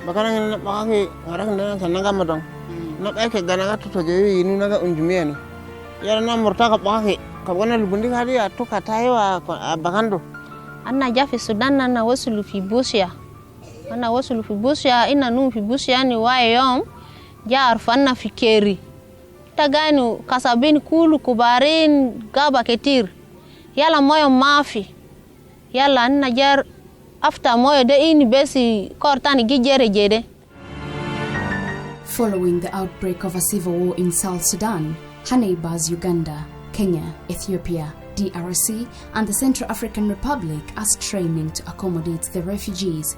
Bakana na bakaki ngarak na sanaga madong. Nak eke ganaga tutoje inu naga unjumiano. Yara na murtaka bakaki kabana lubundi kali atuka taiwa bakando. Anna jafi Sudan na wasulu fi Busia. Ana wasulu fi Busia ina num fi Busia ni wae yom jar fanna fi Keri. Tagani kasabini kulu kubarin gaba ketir. Yala moyo mafi. Yala anna jar after moyo de ini besi kortani gijere jede. Following the outbreak of a civil war in South Sudan, her neighbors Uganda, Kenya, Ethiopia, DRC, and the Central African Republic are straining to accommodate the refugees.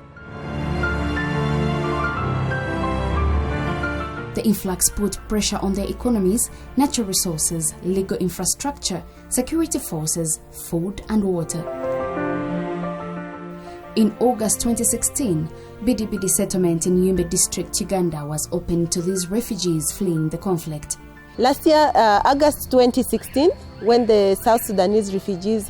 The influx put pressure on their economies, natural resources, legal infrastructure, security forces, food and water. In August 2016, Bidi settlement in Yumbe district, Uganda was opened to these refugees fleeing the conflict. Last year, August 2016, when the South Sudanese refugees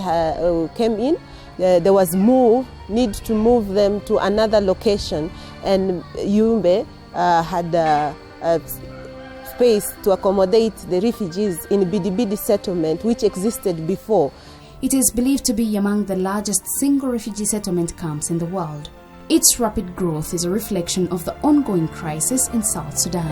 came in, there was need to move them to another location, and Yumbe had space to accommodate the refugees in Bidi settlement, which existed before. It is believed to be among the largest single refugee settlement camps in the world. Its rapid growth is a reflection of the ongoing crisis in South Sudan.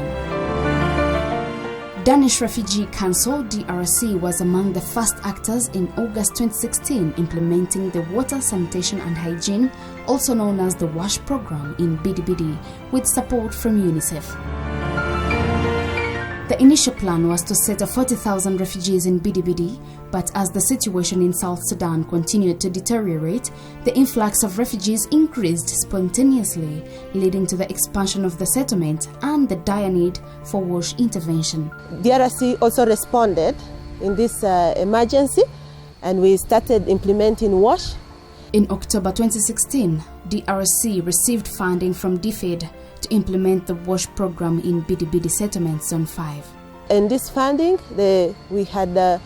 Danish Refugee Council DRC was among the first actors in August 2016 implementing the water, sanitation and hygiene, also known as the WaSH program in Bidi, with support from UNICEF. The initial plan was to settle 40,000 refugees in Bidi, but as the situation in South Sudan continued to deteriorate, the influx of refugees increased spontaneously, leading to the expansion of the settlement and the dire need for WaSH intervention. DRC also responded in this emergency, and we started implementing WaSH. In October 2016, DRC received funding from DFID to implement the WaSH program in Bidi Settlement Zone 5. In this funding, we had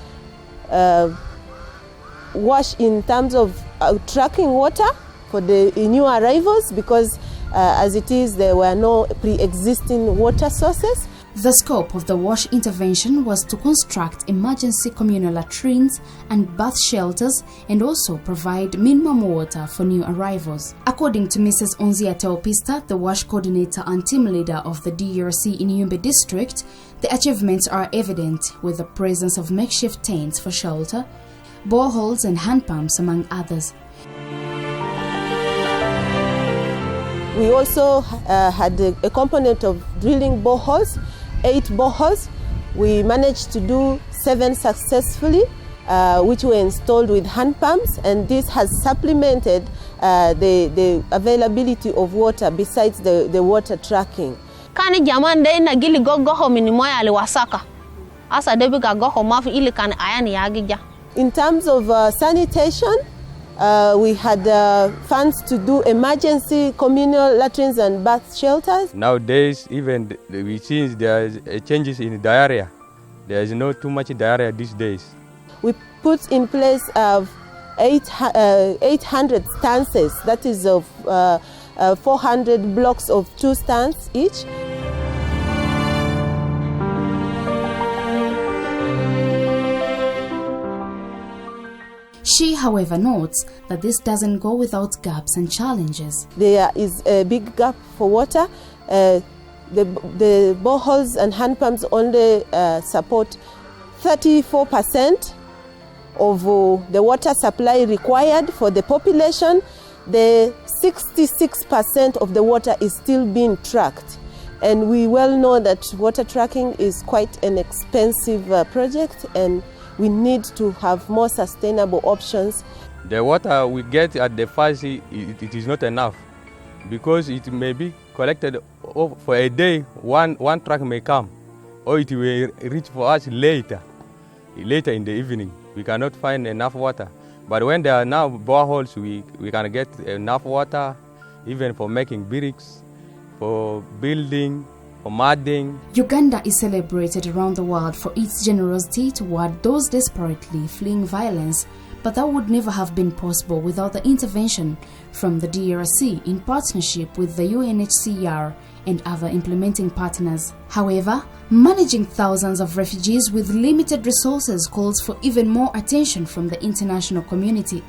WaSH in terms of tracking water for the new arrivals, because as it is, there were no pre-existing water sources. The scope of the WaSH intervention was to construct emergency communal latrines and bath shelters and also provide minimum water for new arrivals. According to Mrs. Onzia Teopista, the WaSH coordinator and team leader of the DRC in Yumbe district, the achievements are evident with the presence of makeshift tents for shelter, boreholes and hand pumps, among others. We also had a component of drilling boreholes, 8 boreholes. We managed to do 7 successfully, which were installed with hand pumps, and this has supplemented the availability of water besides the water tracking. Kani jaman dai na gili gogo minimoya aliwasaka. Asa debiga gogo mafi ili kan ayani yagija. In terms of sanitation, we had funds to do emergency communal latrines and bath shelters. Nowadays, even we see there are changes in diarrhea. There is not too much diarrhea these days. We put in place 800 stances, that is of 400 blocks of 2 stands each. She, however, notes that this doesn't go without gaps and challenges. There is a big gap for water. The boreholes and hand pumps only support 34% of the water supply required for the population. The 66% of the water is still being tracked. And we well know that water tracking is quite an expensive project, and we need to have more sustainable options. The water we get at the facility, it is not enough, because it may be collected for a day. One truck may come, or it will reach for us later in the evening. We cannot find enough water. But when there are now boreholes, we can get enough water, even for making bricks, for building, for mudding. Uganda is celebrated around the world for its generosity toward those desperately fleeing violence, But that would never have been possible without the intervention from the DRC in partnership with the UNHCR and other implementing partners. However, managing thousands of refugees with limited resources calls for even more attention from the international community.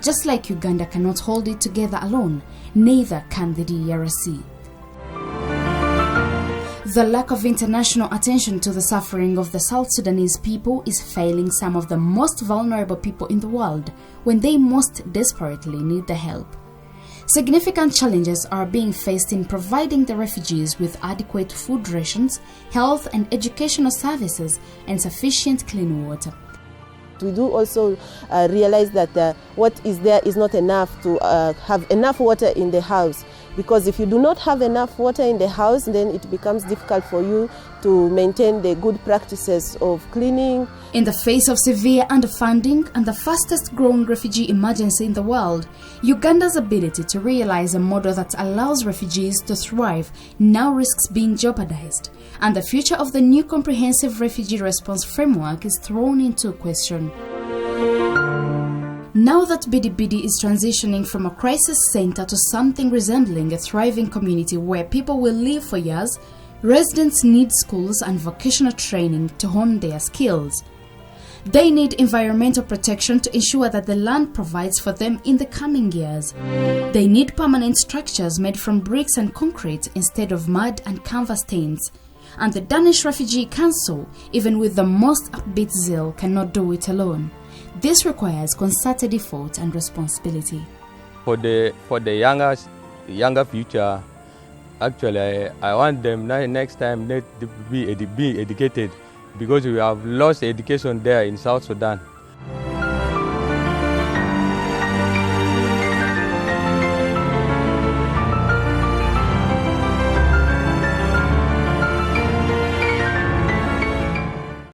Just like Uganda cannot hold it together alone, neither can the DRC. The lack of international attention to the suffering of the South Sudanese people is failing some of the most vulnerable people in the world when they most desperately need the help. Significant challenges are being faced in providing the refugees with adequate food rations, health and educational services, and sufficient clean water. We do also realize that what is there is not enough to have enough water in the house. Because if you do not have enough water in the house, then it becomes difficult for you to maintain the good practices of cleaning. In the face of severe underfunding and the fastest growing refugee emergency in the world, Uganda's ability to realize a model that allows refugees to thrive now risks being jeopardized, and the future of the new comprehensive refugee response framework is thrown into question. Now that Bidi Bidi is transitioning from a crisis center to something resembling a thriving community where people will live for years, residents need schools and vocational training to hone their skills. They need environmental protection to ensure that the land provides for them in the coming years. They need permanent structures made from bricks and concrete instead of mud and canvas stains. And the Danish Refugee Council, even with the most upbeat zeal, cannot do it alone. This requires concerted effort and responsibility. For the younger future, actually, I want them next time to be educated, because we have lost education there in South Sudan.